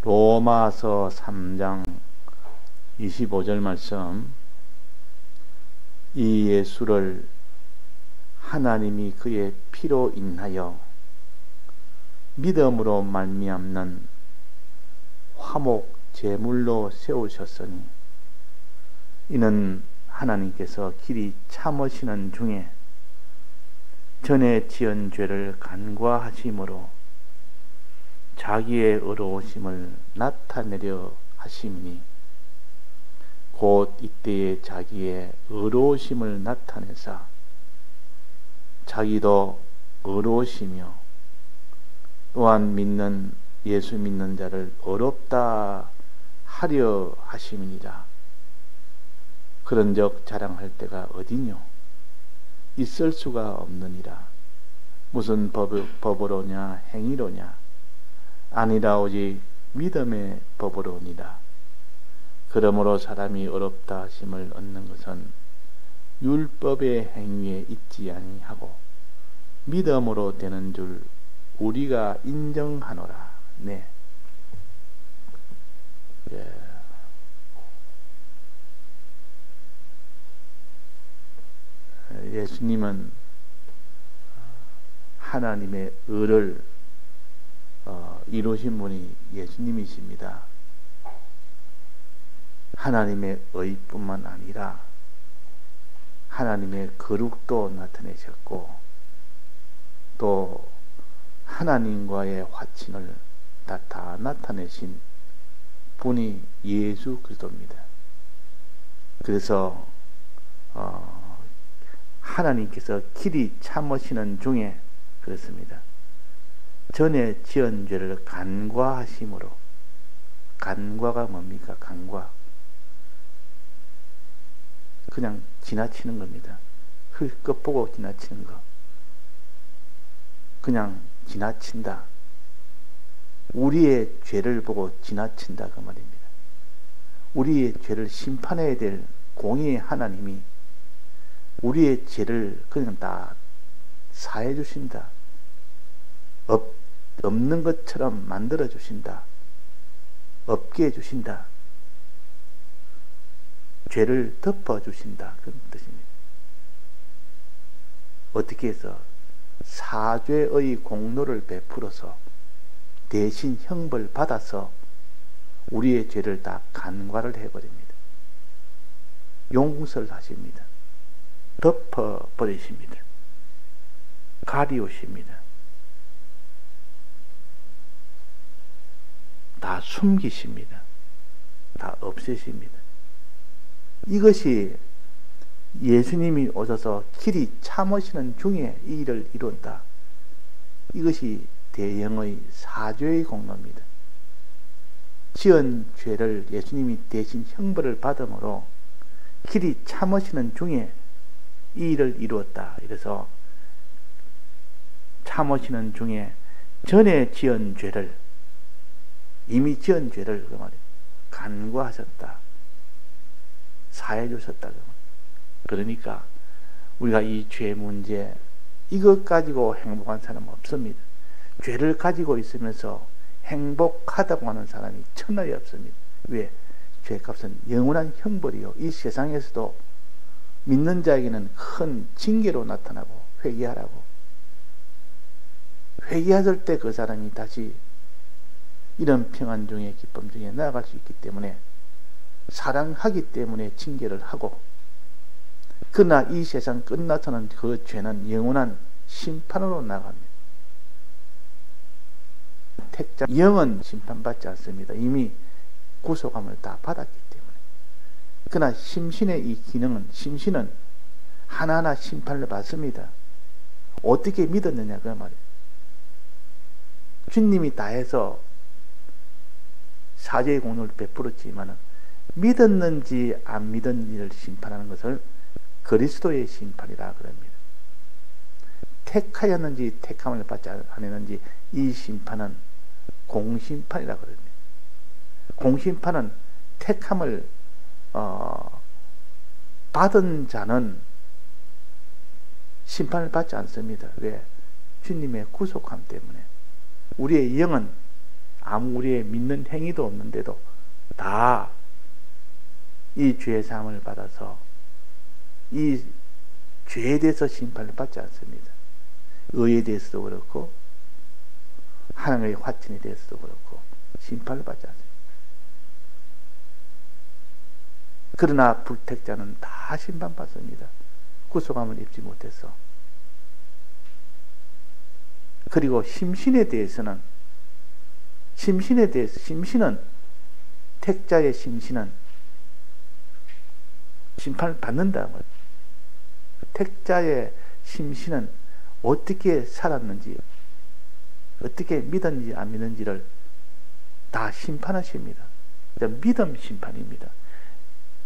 로마서 3장 25절 말씀. 이 예수를 하나님이 그의 피로 인하여 믿음으로 말미암는 화목 제물로 세우셨으니 이는 하나님께서 길이 참으시는 중에 전에 지은 죄를 간과하심으로 자기의 의로우심을 나타내려 하심이니 곧 이때에 자기의 의로우심을 나타내사 자기도 의로우시며 또한 예수 믿는 자를 의롭다 하려 하심이니라. 그런즉 자랑할 때가 어디뇨? 있을 수가 없느니라. 무슨 법으로냐 행위로냐? 아니라 오직 믿음의 법으로니라. 그러므로 사람이 의롭다 하심을 얻는 것은 율법의 행위에 있지 아니하고 믿음으로 되는 줄 우리가 인정하노라. 네. 예수님은 하나님의 의를 이루신 분이 예수님이십니다. 하나님의 의뿐만 아니라 하나님의 거룩도 나타내셨고 또 하나님과의 화친을 다 나타내신 분이 예수 그리스도입니다. 그래서 하나님께서 길이 참으시는 중에 그렇습니다. 전에 지은 죄를 간과하심으로. 간과가 뭡니까? 간과. 그냥 지나치는 겁니다. 끝 보고 지나치는 거. 그냥 지나친다. 우리의 죄를 보고 지나친다 그 말입니다. 우리의 죄를 심판해야 될 공의의 하나님이 우리의 죄를 그냥 다 사해 주신다. 없는 것처럼 만들어 주신다. 없게 해 주신다. 죄를 덮어 주신다. 그런 뜻입니다. 어떻게 해서 사죄의 공로를 베풀어서 대신 형벌 받아서 우리의 죄를 다 간과를 해버립니다. 용서를 하십니다. 덮어 버리십니다. 가리우십니다. 다 숨기십니다. 다 없애십니다. 이것이 예수님이 오셔서 길이 참으시는 중에 이 일을 이룬다. 이것이 대형의 사죄의 공로입니다. 지은 죄를 예수님이 대신 형벌을 받음으로 길이 참으시는 중에 이 일을 이루었다. 이래서 참으시는 중에 전에 지은 죄를 이미 지은 죄를 그 말이에요. 간과하셨다. 사해 주셨다. 그러니까 우리가 이 죄 문제 이것 가지고 행복한 사람은 없습니다. 죄를 가지고 있으면서 행복하다고 하는 사람이 천하에 없습니다. 왜? 죄값은 영원한 형벌이요. 이 세상에서도 믿는 자에게는 큰 징계로 나타나고 회개하라고. 회개하실 때 그 사람이 다시 이런 평안 중에 기쁨 중에 나아갈 수 있기 때문에 사랑하기 때문에 징계를 하고 그러나 이 세상 끝나서는 그 죄는 영원한 심판으로 나갑니다. 택자 영은 심판받지 않습니다. 이미 구속함을 다 받았기 때문에. 그러나 심신의 이 기능은 심신은 하나하나 심판을 받습니다. 어떻게 믿었느냐 그 말이에요. 주님이 다 해서 사죄의 공로를 베풀었지만 믿었는지 안 믿었는지를 심판하는 것을 그리스도의 심판이라 그럽니다. 택하였는지 택함을 받지 않았는지 이 심판은 공심판이라 그럽니다. 공심판은 택함을 받은 자는 심판을 받지 않습니다. 왜? 주님의 구속함 때문에. 우리의 영은 아무리 믿는 행위도 없는데도 다 이 죄 사함을 받아서 이 죄에 대해서 심판을 받지 않습니다. 의에 대해서도 그렇고 하나님의 화친에 대해서도 그렇고 심판을 받지 않습니다. 그러나 불택자는 다 심판받습니다. 구속함을 입지 못해서. 그리고 심신에 대해서는 택자의 심신은 심판을 받는다는 거예요. 택자의 심신은 어떻게 살았는지, 어떻게 믿었는지 안 믿는지를 다 심판하십니다. 믿음 심판입니다.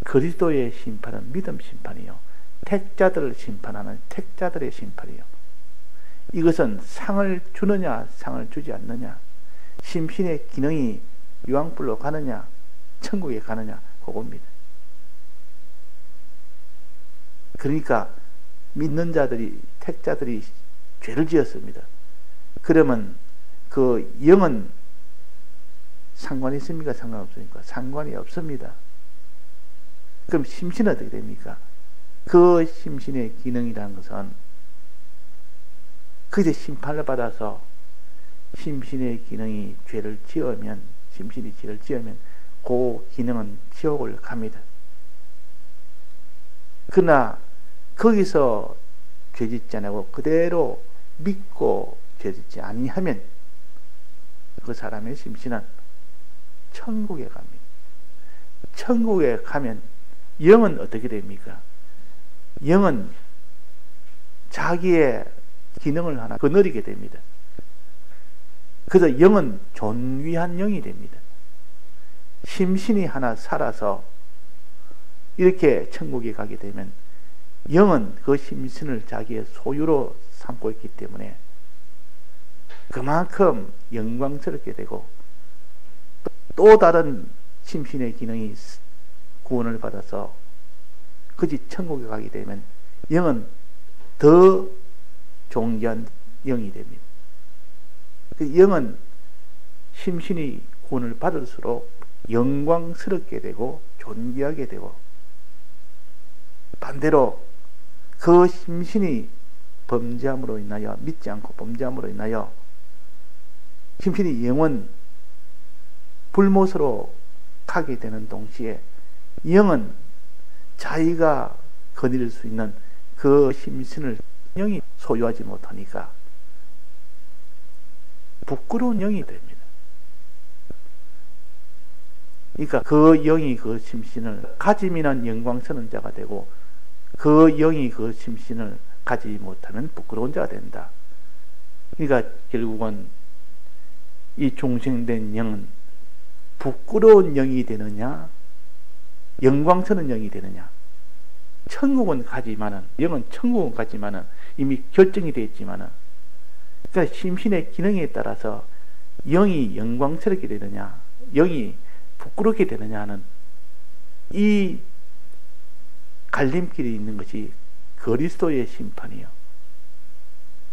그리스도의 심판은 믿음 심판이요, 택자들을 심판하는 택자들의 심판이요. 이것은 상을 주느냐 상을 주지 않느냐, 심신의 기능이 유황불로 가느냐 천국에 가느냐 그겁니다. 그러니까 믿는 자들이, 택자들이 죄를 지었습니다. 그러면 그 영은 상관이 있습니까? 상관없습니까? 상관이 없습니다. 그럼 심신은 어떻게 됩니까? 그 심신의 기능이라는 것은 그제 심판을 받아서 심신의 기능이 죄를 지으면, 심신이 죄를 지으면 그 기능은 지옥을 갑니다. 그러나 거기서 죄짓지 않고 그대로 믿고 죄짓지 아니하면 그 사람의 심신은 천국에 갑니다. 천국에 가면 영은 어떻게 됩니까? 영은 자기의 기능을 하나 거느리게 됩니다. 그래서 영은 존귀한 영이 됩니다. 심신이 하나 살아서 이렇게 천국에 가게 되면 영은 그 심신을 자기의 소유로 삼고 있기 때문에 그만큼 영광스럽게 되고, 또 다른 심신의 기능이 구원을 받아서 그지 천국에 가게 되면 영은 더 존귀한 영이 됩니다. 그 영은 심신이 구원을 받을수록 영광스럽게 되고 존귀하게 되고, 반대로 그 심신이 범죄함으로 인하여, 믿지 않고 범죄함으로 인하여 심신이 영은 불못으로 가게 되는 동시에 영은 자기가 거느릴 수 있는 그 심신을 영이 소유하지 못하니까 부끄러운 영이 됩니다. 그러니까 그 영이 그 심신을 가지면 영광스러운 자가 되고, 그 영이 그 심신을 가지지 못하면 부끄러운 자가 된다. 그러니까 결국은 이 중생된 영은 부끄러운 영이 되느냐 영광스러운 영이 되느냐. 천국은 가지만은, 영은 천국은 가지만은 이미 결정이 되어 있지만은, 그러니까 심신의 기능에 따라서 영이 영광스럽게 되느냐 영이 부끄럽게 되느냐 하는 이 갈림길이 있는 것이 그리스도의 심판이요.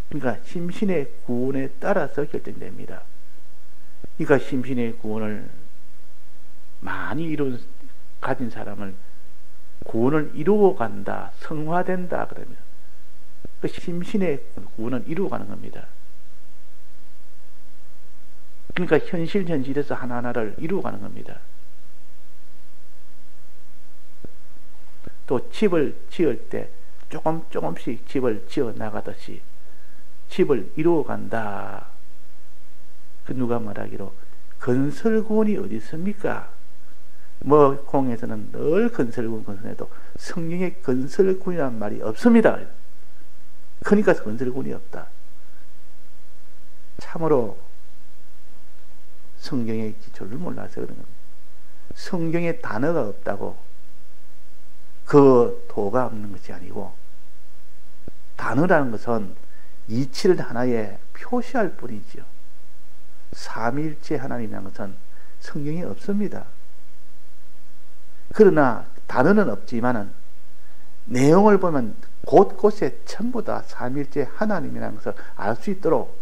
그러니까 심신의 구원에 따라서 결정됩니다. 그러니까 심신의 구원을 많이 가진 사람을 구원을 이루어 간다, 성화된다 그럽니다. 그 심신의 구원을 이루어 가는 겁니다. 그러니까 현실에서 하나하나를 이루어 가는 겁니다. 또 집을 지을 때 조금씩 집을 지어 나가듯이 집을 이루어 간다. 그 누가 말하기로 건설구원이 어디 있습니까? 뭐 공에서는 늘 건설구원 건설해도 성경에 건설구원이라는 말이 없습니다. 그러니까 건설구원이 없다. 참으로 성경의 기초를 몰라서 그런 겁니다. 성경에 단어가 없다고 그 도가 없는 것이 아니고, 단어라는 것은 이치를 하나에 표시할 뿐이지요. 삼위일체 하나님이라는 것은 성경에 없습니다. 그러나 단어는 없지만은 내용을 보면 곳곳에 전부 다 삼위일체 하나님이라는 것을 알 수 있도록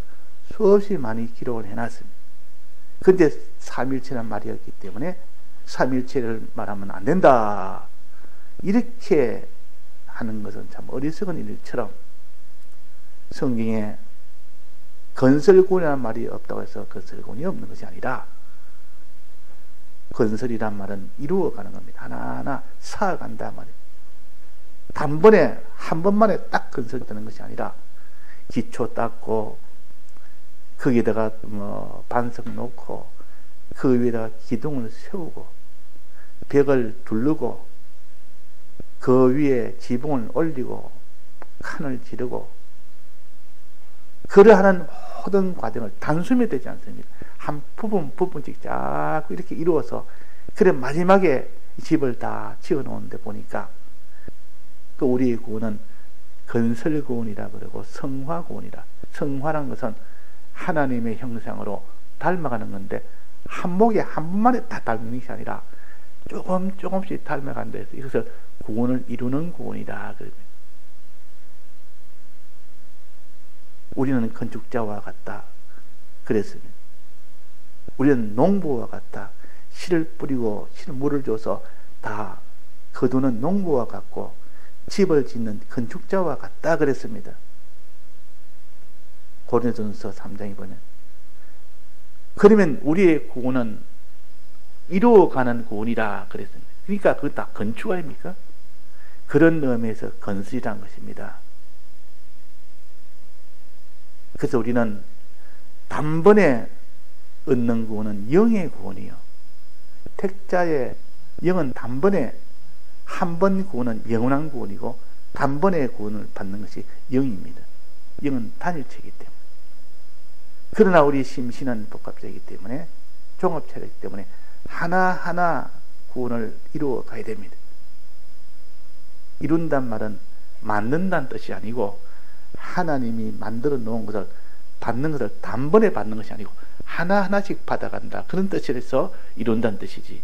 수없이 많이 기록을 해놨습니다. 근데 삼일체란 말이었기 때문에 삼일체를 말하면 안 된다. 이렇게 하는 것은 참 어리석은 일처럼 성경에 건설군이라는 말이 없다고 해서 건설군이 없는 것이 아니라 건설이란 말은 이루어가는 겁니다. 하나하나 쌓아간다 말이에요. 단번에 한 번만에 딱 건설되는 것이 아니라 기초 닦고 거기에다가 반석 놓고 그 위에다가 기둥을 세우고 벽을 두르고 그 위에 지붕을 올리고 칸을 지르고 그러하는 모든 과정을 단숨에 되지 않습니다. 한 부분씩 자꾸 이렇게 이루어서 그래 마지막에 집을 다 지어 놓은데 보니까 그 우리의 구원은 건설구원이라 그러고 성화구원이라. 성화란 것은 하나님의 형상으로 닮아가는 건데 한목에 한 번만에 다 닮는 것이 아니라 조금씩 닮아간다 해서 이것을 구원을 이루는 구원이다. 우리는 건축자와 같다. 그랬습니다. 우리는 농부와 같다. 씨를 뿌리고 물을 줘서 다 거두는 농부와 같고 집을 짓는 건축자와 같다. 그랬습니다. 고린도전서 3장에 보면. 그러면 우리의 구원은 이루어가는 구원이라 그랬습니다. 그러니까 그거 다 건축 아닙니까? 그런 의미에서 건설이란 것입니다. 그래서 우리는 단번에 얻는 구원은 영의 구원이요. 택자의 영은 단번에 한 번 구원은 영원한 구원이고 단번에 구원을 받는 것이 영입니다. 영은 단일체이기 때문에. 그러나 우리 심신은 복합체이기 때문에 종합체이기 때문에 하나하나 구원을 이루어 가야 됩니다. 이룬단 말은 만든다는 뜻이 아니고 하나님이 만들어 놓은 것을 받는 것을 단번에 받는 것이 아니고 하나하나씩 받아간다. 그런 뜻이라서 이룬다는 뜻이지.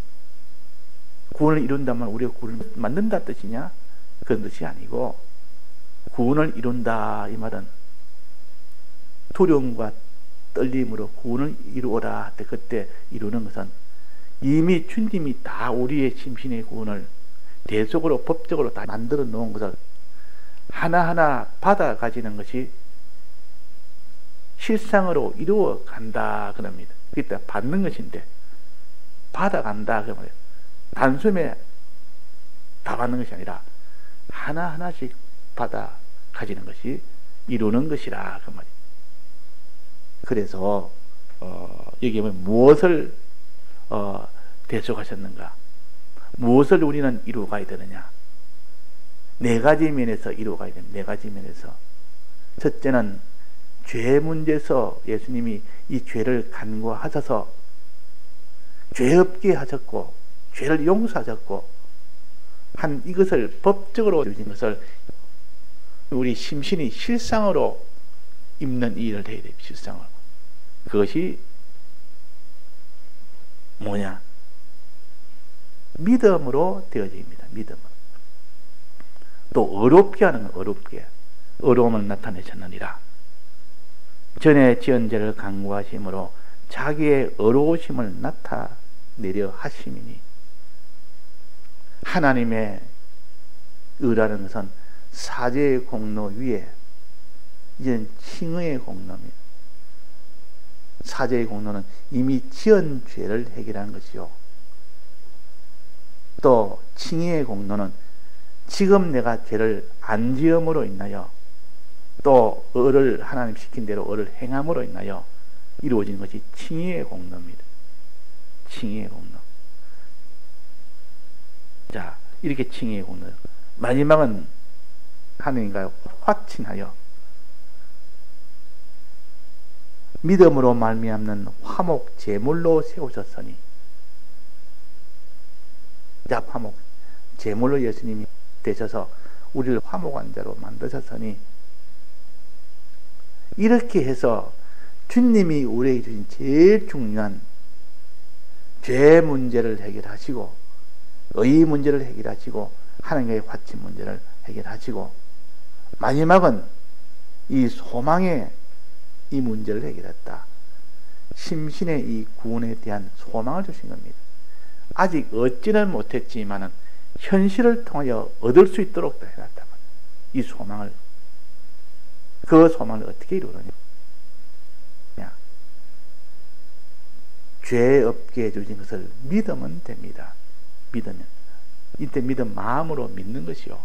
구원을 이룬다면 우리가 구원을 만든다는 뜻이냐? 그런 뜻이 아니고 구원을 이룬다 이 말은 두려움과 떨림으로 구원을 이루어라. 그때 이루는 것은 이미 주님이 다 우리의 심신의 구원을 대속으로 법적으로 다 만들어 놓은 것을 하나하나 받아 가지는 것이 실상으로 이루어 간다 그럽니다. 그때 받는 것인데 받아 간다 그 말이에요. 단숨에 다 받는 것이 아니라 하나하나씩 받아 가지는 것이 이루는 것이라 그 말이에요. 그래서 여기 보면 무엇을 대속하셨는가? 무엇을 우리는 이루어가야 되느냐? 네 가지 면에서 이루어가야 됩니다. 네 가지 면에서. 첫째는 죄 문제에서 예수님이 이 죄를 간구하셔서 죄 없게 하셨고 죄를 용서하셨고 한 이것을 법적으로 주신 것을 우리 심신이 실상으로 입는 일을 해야 됩니다. 실상으로. 그것이 뭐냐? 믿음으로 되어집니다. 믿음으로. 또 어렵게 하는 건 어렵게. 어려움을 나타내셨느니라. 전에 지은 죄를 간구하심으로 자기의 어려우심을 나타내려 하심이니 하나님의 의라는 것은 사죄의 공로 위에 이제는 칭의의 공로입니다. 사죄의 공로는 이미 지은 죄를 해결하는 것이요. 또 칭의의 공로는 지금 내가 죄를 안 지음으로 인하여 또 을을 하나님 시킨 대로 을을 행함으로 인하여 이루어진 것이 칭의의 공로입니다. 칭의의 공로. 자, 이렇게 칭의의 공로. 마지막은 하나님과 화친하여 믿음으로 말미암는 화목 제물로 세우셨으니. 자, 화목 제물로 예수님이 되셔서 우리를 화목한 자로 만드셨으니 이렇게 해서 주님이 우리에게 주신 제일 중요한 죄 문제를 해결하시고 의 문제를 해결하시고 하나님과의 화친 문제를 해결하시고 마지막은 이 소망의 이 문제를 해결했다. 심신의 이 구원에 대한 소망을 주신 겁니다. 아직 얻지는 못했지만은 현실을 통하여 얻을 수 있도록 해놨다. 이 소망을, 그 소망을 어떻게 이루느냐? 죄 없게 해주신 것을 믿으면 됩니다. 믿으면. 이때 믿음, 마음으로 믿는 것이요.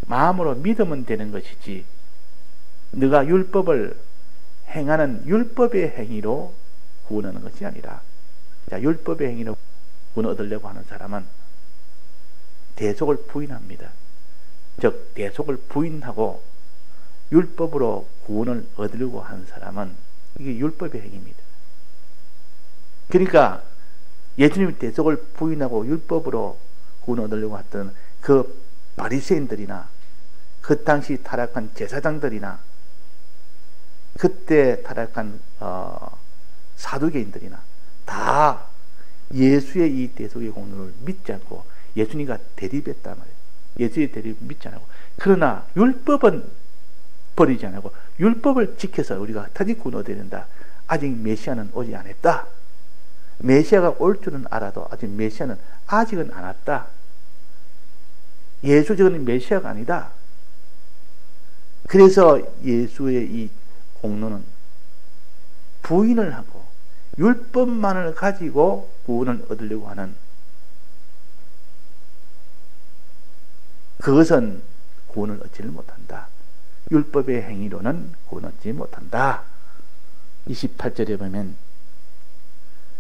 마음으로 믿으면 되는 것이지, 네가 율법을 행하는 율법의 행위로 구원하는 것이 아니라, 자, 율법의 행위로 구원 얻으려고 하는 사람은 대속을 부인합니다. 즉, 대속을 부인하고 율법으로 구원을 얻으려고 하는 사람은 이게 율법의 행위입니다. 그러니까 예수님이 대속을 부인하고 율법으로 구원 얻으려고 했던 그 바리새인들이나 그 당시 타락한 제사장들이나 그때 타락한 사두개인들이나 다 예수의 이 대속의 공로를 믿지 않고 예수님과 대립했단 말이에요. 예수의 대립을 믿지 않고, 그러나 율법은 버리지 않고 율법을 지켜서 우리가 터지 구원 얻어야 된다. 아직 메시아는 오지 않았다. 메시아가 올 줄은 알아도 아직 메시아는 아직은 안 왔다. 예수적인 메시아가 아니다. 그래서 예수의 이 공로는 부인을 하고 율법만을 가지고 구원을 얻으려고 하는, 그것은 구원을 얻지를 못한다. 율법의 행위로는 구원 얻지 못한다. 28절에 보면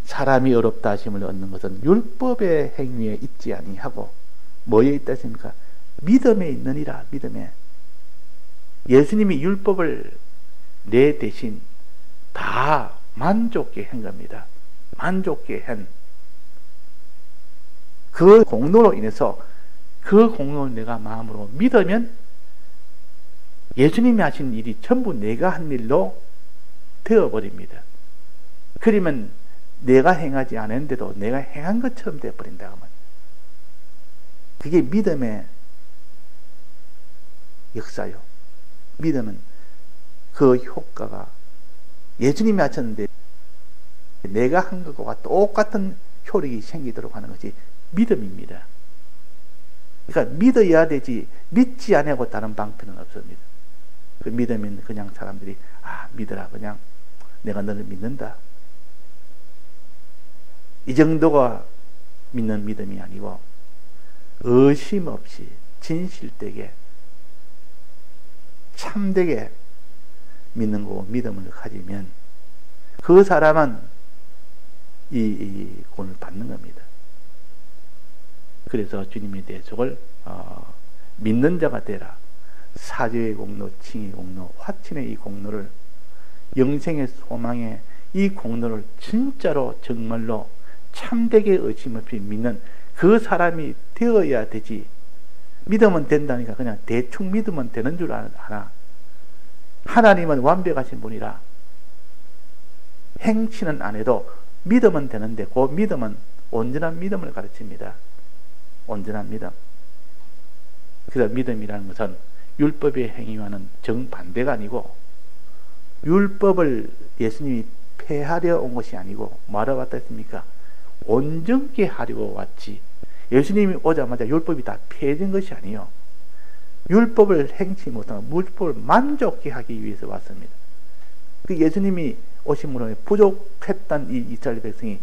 사람이 어렵다 하심을 얻는 것은 율법의 행위에 있지 아니하고 뭐에 있다 했습니까? 믿음에 있느니라. 믿음에. 예수님이 율법을 내 대신 다 만족케 한 겁니다. 만족케 한 그 공로로 인해서, 그 공로를 내가 마음으로 믿으면 예수님이 하신 일이 전부 내가 한 일로 되어버립니다. 그러면 내가 행하지 않았는데도 내가 행한 것처럼 되어버린다. 그게 믿음의 역사요. 믿음은 그 효과가 예수님이 하셨는데 내가 한 것과 똑같은 효력이 생기도록 하는 것이 믿음입니다. 그러니까 믿어야 되지, 믿지 않고 다른 방편은 없습니다. 그 믿으면 그냥 사람들이 믿어라, 그냥 내가 너를 믿는다, 이 정도가 믿는 믿음이 아니고 의심 없이 진실되게 참되게 믿는 거고 믿음을 가지면 그 사람은 이 구원을 받는 겁니다. 그래서 주님의 대속을 믿는 자가 되라. 사죄의 공로, 칭의 공로, 화친의 이 공로를, 영생의 소망의 이 공로를 진짜로 정말로 참되게 의심 없이 믿는 그 사람이 되어야 되지. 믿으면 된다니까 그냥 대충 믿으면 되는 줄 알아. 하나님은 완벽하신 분이라 행치는 안 해도 믿으면 되는데, 그 믿음은 온전한 믿음을 가르칩니다. 온전한 믿음. 그래서 믿음이라는 것은 율법의 행위와는 정반대가 아니고, 율법을 예수님이 폐하려 온 것이 아니고 뭐하러 왔다 했습니까? 온전케 하려고 왔지. 예수님이 오자마자 율법이 다 폐해진 것이 아니요, 율법을 행치 못하고 율법을 만족케 하기 위해서 왔습니다. 그 예수님이 오심으로 부족했던 이 이스라엘 백성이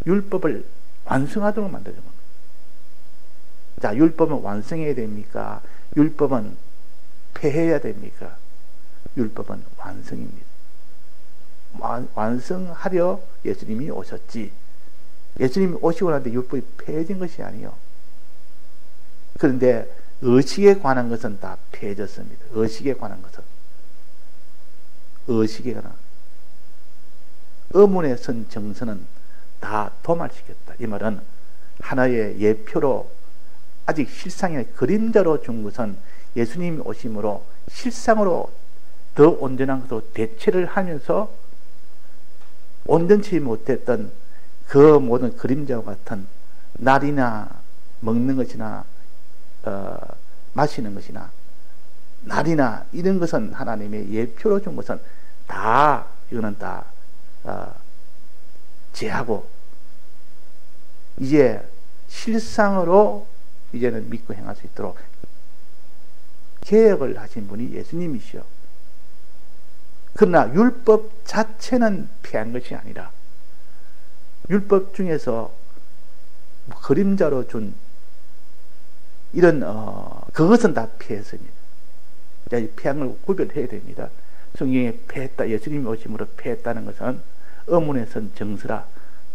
율법을 완성하도록 만들어준 겁니다. 자, 율법은 완성해야 됩니까? 율법은 폐해야 됩니까? 율법은 완성입니다. 완성하려 예수님이 오셨지, 예수님이 오시고 나는데 율법이 폐해진 것이 아니요. 그런데 의식에 관한 것은 다 폐해졌습니다. 의식에 관한 것은, 의식에 관한 의문에 선 정서는 다 도말시켰다. 이 말은 하나의 예표로, 아직 실상의 그림자로 준 것은 예수님이 오심으로 실상으로 더 온전한 것으로 대체를 하면서 온전치 못했던 그 모든 그림자와 같은 날이나 먹는 것이나 마시는 것이나 날이나 이런 것은 하나님의 예표로 준 것은 다 이거는 다 제하고 이제 실상으로 이제는 믿고 행할 수 있도록 개혁을 하신 분이 예수님이시오. 그러나 율법 자체는 폐한 것이 아니라 율법 중에서 그림자로 준 이런 그것은 다 폐했습니다. 폐한 걸 구별해야 됩니다. 성경에 폐했다, 예수님이 오심으로 폐했다는 것은 어문에선 정서라,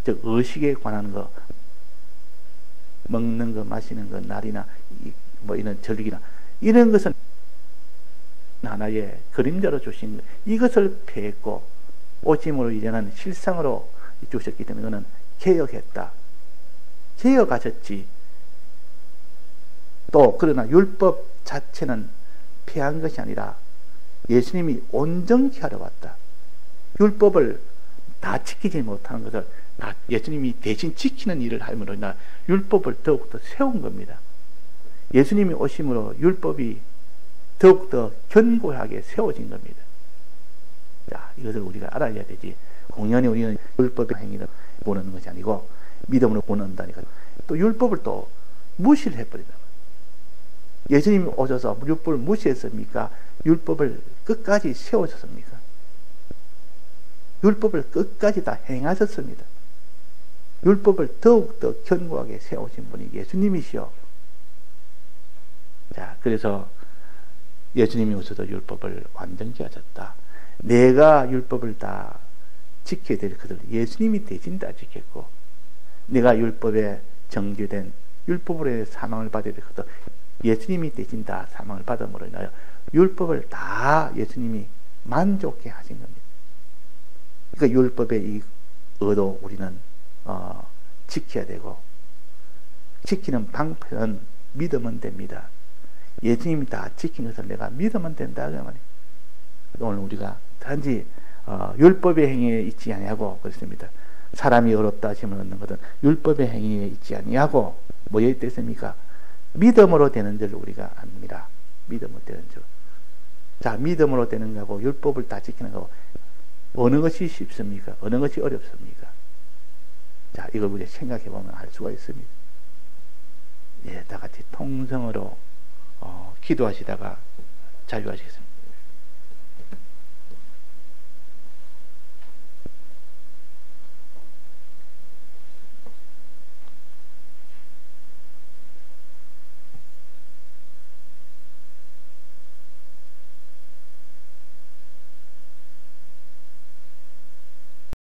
즉 의식에 관한 거, 먹는 거, 마시는 거, 날이나 뭐 이런 절기나 이런 것은 하나의 그림자로 주신 것, 이것을 폐했고 오심으로 이제는 실상으로 주셨기 때문에 이거는 개혁했다, 개혁하셨지. 또 그러나 율법 자체는 폐한 것이 아니라 예수님이 온전케 하러 왔다. 율법을 다 지키지 못하는 것을 예수님이 대신 지키는 일을 함으로 인하 율법을 더욱더 세운 겁니다. 예수님이 오심으로 율법이 더욱더 견고하게 세워진 겁니다. 자, 이것을 우리가 알아야 되지. 공연히 우리는 율법의 행위를 보는 것이 아니고 믿음으로 보는다니까. 또 율법을 또 무시를 해버린다. 예수님이 오셔서 율법을 무시했습니까? 율법을 끝까지 세우셨습니까? 율법을 끝까지 다 행하셨습니다. 율법을 더욱더 견고하게 세우신 분이 예수님이시오. 자, 그래서 예수님이 오셔서 율법을 완전케 하셨다. 내가 율법을 다 지켜야 될 것을 예수님이 대신 다 지켰고, 내가 율법에 정죄된 율법으로 인해 사망을 받아야 될 것도 예수님이 대신 다 사망을 받음으로 인하여 율법을 다 예수님이 만족해 하신 겁니다. 그러니까 율법의 이 의도 우리는 지켜야 되고, 지키는 방법은 믿으면 됩니다. 예수님이 다 지킨 것을 내가 믿으면 된다 그 말이에요. 오늘 우리가 단지 율법의 행위에 있지 아니하고 그렇습니다. 사람이 어렵다 하시면 얻는 것은 율법의 행위에 있지 아니하고 뭐에 있겠습니까? 믿음으로 되는 줄 우리가 압니다. 믿음으로 되는 줄. 자, 믿음으로 되는 거하고 율법을 다 지키는 거하고 어느 것이 쉽습니까? 어느 것이 어렵습니까? 자, 이걸 우리가 생각해 보면 알 수가 있습니다. 예, 다 같이 통성으로 기도하시다가 자유하시겠습니다.